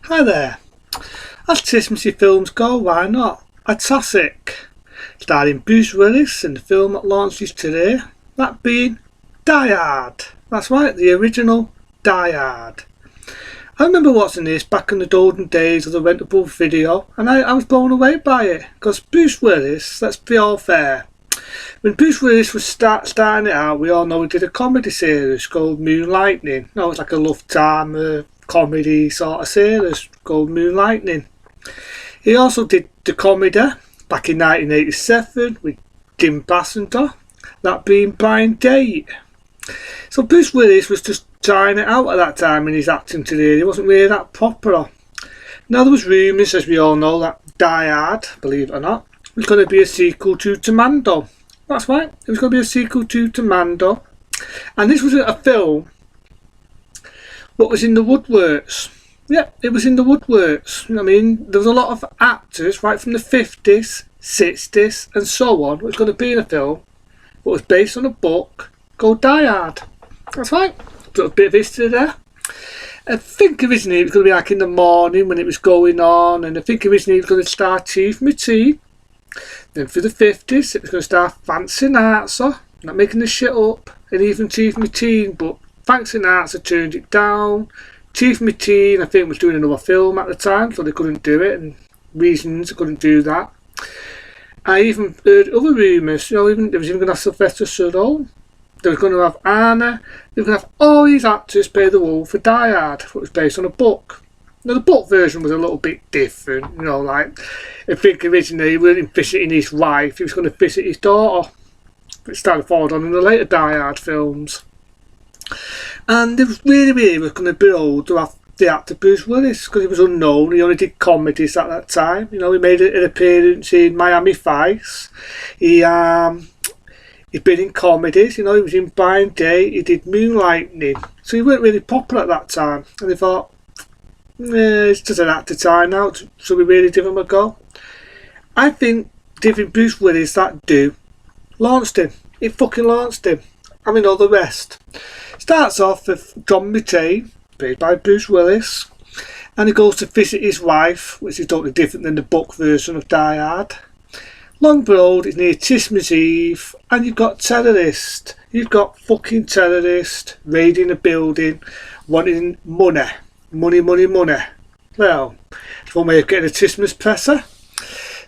Hi there. As Christmassy films go, why not? A classic, starring Bruce Willis in the film that launches today, that being Die Hard. That's right, the original Die Hard. I remember watching this back in the golden days of the rentable video, and I was blown away by it, because Bruce Willis, let's be all fair, when Bruce Willis was starting it out, we all know he did a comedy series called Moonlightning. No, it's like a lifetime comedy sort of series called Moonlightning. He also did the comedy back in 1987 with Kim Basinger, that being Blind Date. So Bruce Willis was just trying it out at that time in his acting career. He wasn't really that popular. Now there was rumours, as we all know, that Die Hard, believe it or not, was going to be a sequel to Commando. That's right, it was going to be a sequel to Commando. And this was a film what was in the woodworks. Yeah, it was in the woodworks. You know what I mean? There was a lot of actors right from the 50s, 60s and so on who was going to be in a film that was based on a book called Die Hard. That's right, a bit of history there. I think originally it was going to be like in the morning when it was going on, and I think originally it was going to star Chief Mateen. Then for the 50s it was going to star Frank Sinatra, not making this shit up, and even Chief Mateen, but Frank Sinatra turned it down. Chief Mateen, I think, was doing another film at the time, so they couldn't do it, and reasons they couldn't do that. I even heard other rumours, you know, there was even going to have Sylvester Stallone. They were going to have Anna. They were going to have all these actors play the role for Die Hard, which was based on a book. Now, the book version was a little bit different, you know, like, I think originally he wasn't visiting his wife, he was going to visit his daughter, which started followed on in the later Die Hard films. And it was really was going to build to have the actor Bruce Willis, because he was unknown. He only did comedies at that time. You know, he made an appearance in Miami Vice. He'd been in comedies. You know, he was in Blind Date. He did Moonlightning. So he weren't really popular at that time. And they thought, it's just an actor time now, so we really give him a go. I think giving Bruce Willis that due launched him. It fucking launched him. I mean, all the rest. Starts off with John McClane, played by Bruce Willis, and he goes to visit his wife, which is totally different than the book version of Die Hard. Long Road is near Christmas Eve, and you've got terrorists. You've got fucking terrorists raiding a building, wanting money. Money. Well, it's one way of getting a Christmas presser.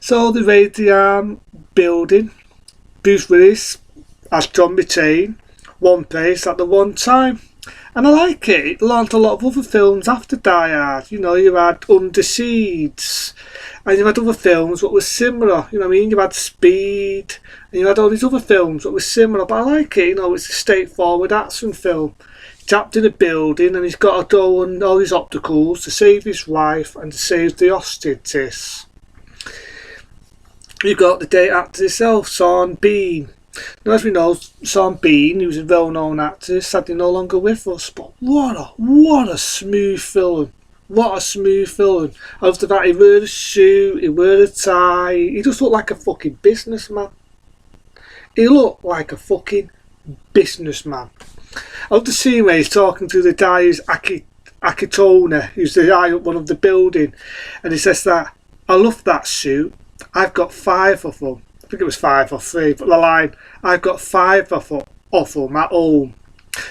So they raid the building. Bruce Willis as John McClane, one place at the one time, and I like it. It launched a lot of other films after Die Hard. You know, you had Under Siege, and you had other films that were similar. You know what I mean? You had Speed, and you had all these other films that were similar. But I like it. You know, it's a straightforward action film. He's trapped in a building, and he's got to go on all these obstacles to save his wife and to save the hostages. You've got the date actor himself, Sean Bean. Now, as we know, Sean Bean, who's a well-known actor, is sadly no longer with us. But what a smooth film! What a smooth film! I love the fact he wore a suit, he wore a tie. He just looked like a fucking businessman. He looked like a fucking businessman. I love the scene where he's talking to the guy who's Akitona, who's the guy up one of the building, and he says that, "I love that suit. I've got 5 of them." I think it was 5 or 3, but the line, "I've got 5 of them at home."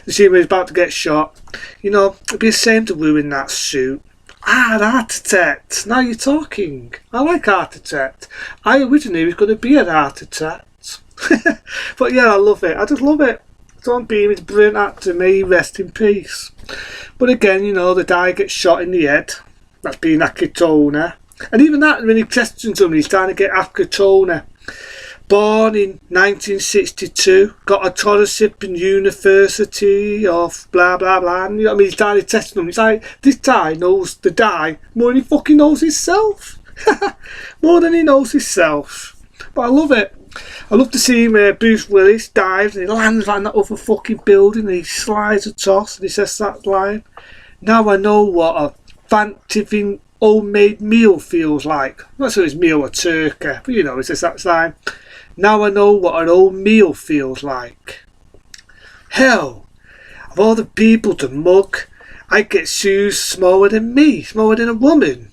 The scene where he's about to get shot. You know, it'd be a shame to ruin that suit. An architect. Now you're talking. I like architect. I originally was going to be an architect. But yeah, I love it. I just love it. Sean Bean is a brilliant actor. May he rest in peace. But again, you know, the guy gets shot in the head. That's being Akitona. And even that, when he questions him, he's trying to get Akitona. Born in 1962, got a scholarship in University of blah blah blah. And, you know what I mean? He's trying to test him. He's like, this guy knows the guy more than he fucking knows himself. More than he knows himself. But I love it. I love to see him where Bruce Willis dives and he lands like that other fucking building and he slides across and he says that line, "Now I know what a Thanksgiving homemade meal feels like." I'm not sure it's meal or turkey, but you know, it says that line. "Now I know what an old meal feels like." Hell, of all the people to mug, I get shoes smaller than me, smaller than a woman.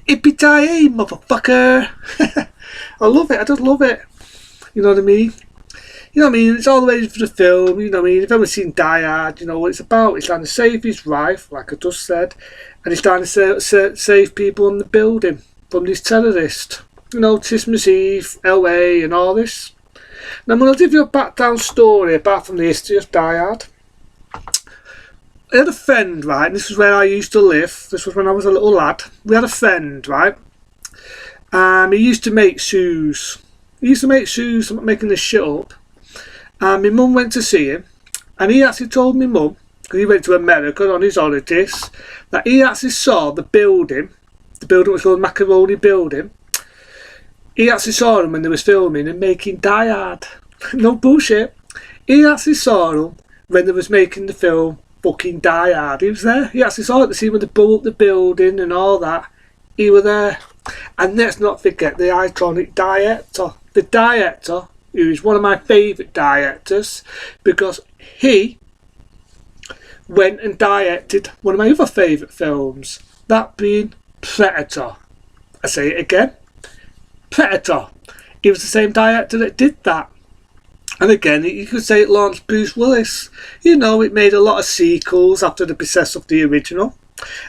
Yippee-ki-yay, motherfucker. I love it, I just love it. You know what I mean? You know what I mean? It's all the way for the film, you know what I mean? If anyone's seen Die Hard, you know what it's about. He's trying to save his wife, like I just said, and he's trying to save people in the building from these terrorists. You know, Christmas Eve, LA and all this. Now I'm going to give you a background story apart from the history of Die Hard. I had a friend, right, and this is where I used to live. This was when I was a little lad. We had a friend, right, he used to make shoes. He used to make shoes, I'm not making this shit up. And my mum went to see him, and he actually told my mum, because he went to America on his holidays, that he actually saw the building was called Macaroni Building. He actually saw them when they was filming and making Die Hard. No bullshit. He actually saw them when they was making the film fucking Die Hard. He was there. He actually saw it to see when they blew up the building and all that. He was there. And let's not forget the iconic director. The director, who is one of my favourite directors, because he went and directed one of my other favourite films, that being Predator. I say it again, Predator. He was the same director that did that. And again, you could say it launched Bruce Willis. You know, it made a lot of sequels after the success of the original.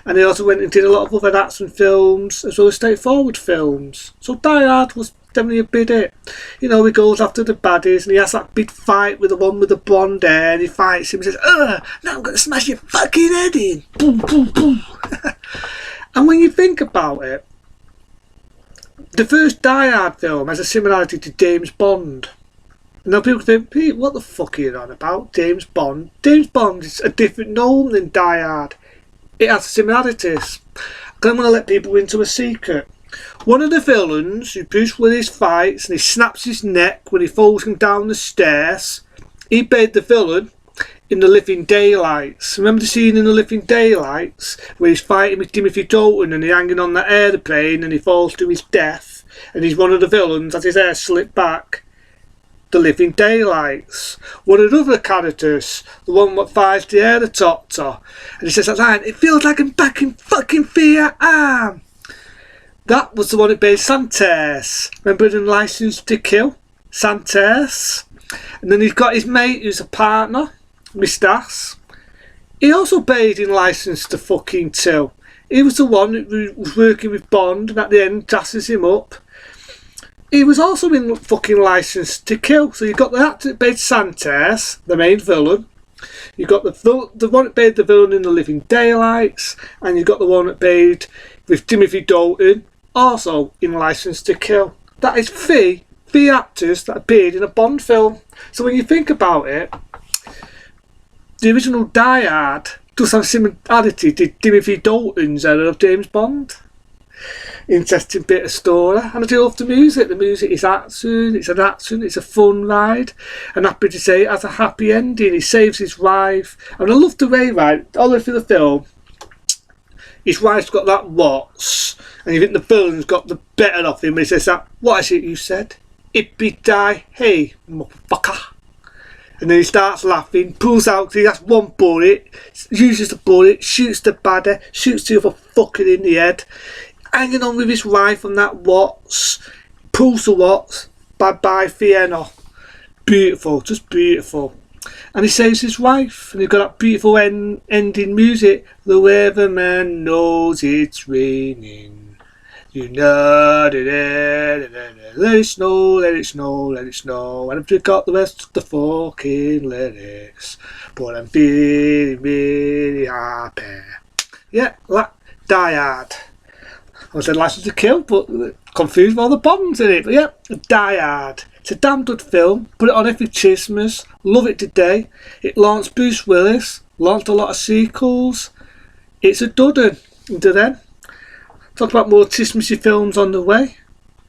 And he also went and did a lot of other action films as well as straightforward films. So Die Hard was definitely a bit it. You know, he goes after the baddies and he has that big fight with the one with the blonde hair, and he fights him and says, "Ugh, now I'm going to smash your fucking head in." Boom, boom, boom. And when you think about it, the first Die Hard film has a similarity to James Bond. Now people think, "Pete, what the fuck are you on about? James Bond?" James Bond is a different name than Die Hard. It has similarities. I'm going to let people into a secret. One of the villains who Bruce Willis fights and he snaps his neck when he falls him down the stairs, he played the villain in The Living Daylights. Remember the scene in The Living Daylights where he's fighting with Timothy Dalton and he's hanging on that aeroplane and he falls to his death, and he's one of the villains as his hair slipped back? The Living Daylights. One of the other characters, the one that fires the air detector, and he says that line, "It feels like I'm back in fucking Vietnam." That was the one that played Santos. Remember in License to Kill? Santos. And then he's got his mate who's a partner, Mistas. He also played in License to fucking Kill. He was the one who was working with Bond and at the end tasses him up. He was also in fucking License to Kill. So you've got the actor that played Santos, the main villain. You've got the one that played the villain in The Living Daylights. And you've got the one that played with Timothy Dalton, also in License to Kill. That is three actors that appeared in a Bond film. So when you think about it, the original Die Hard does have similarity to Timothy Dalton's era of James Bond. Interesting bit of story. And I do love the music. The music is action, it's an action, it's a fun ride. And happy to say it has a happy ending. He saves his wife. And I love the way, right, all the way through the film, his wife's got that Watts, and you think the villain's got the better of him when he says that, "What is it you said? Yippee-ki-yay, motherfucker." And then he starts laughing, pulls out, he has one bullet, uses the bullet, shoots the baddie, shoots the other fucker in the head, hanging on with his wife on that Watts, pulls the Watts, bye-bye Vienna. Beautiful, just beautiful. And he saves his wife, and you've got that beautiful ending music. The weatherman knows it's raining. You know, let it snow, let it snow, let it snow. And I've forgot the rest of the fucking lyrics, but I'm feeling really happy. Yeah, like Die Hard. I said License to Kill, but confused with all the bombs in it. But yeah, Die Hard. It's a damn good film. Put it on every Christmas. Love it today. It launched Bruce Willis. Launched a lot of sequels. It's a dud. Into then. Talk about more Christmassy films on the way.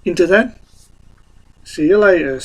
Into then. See you later.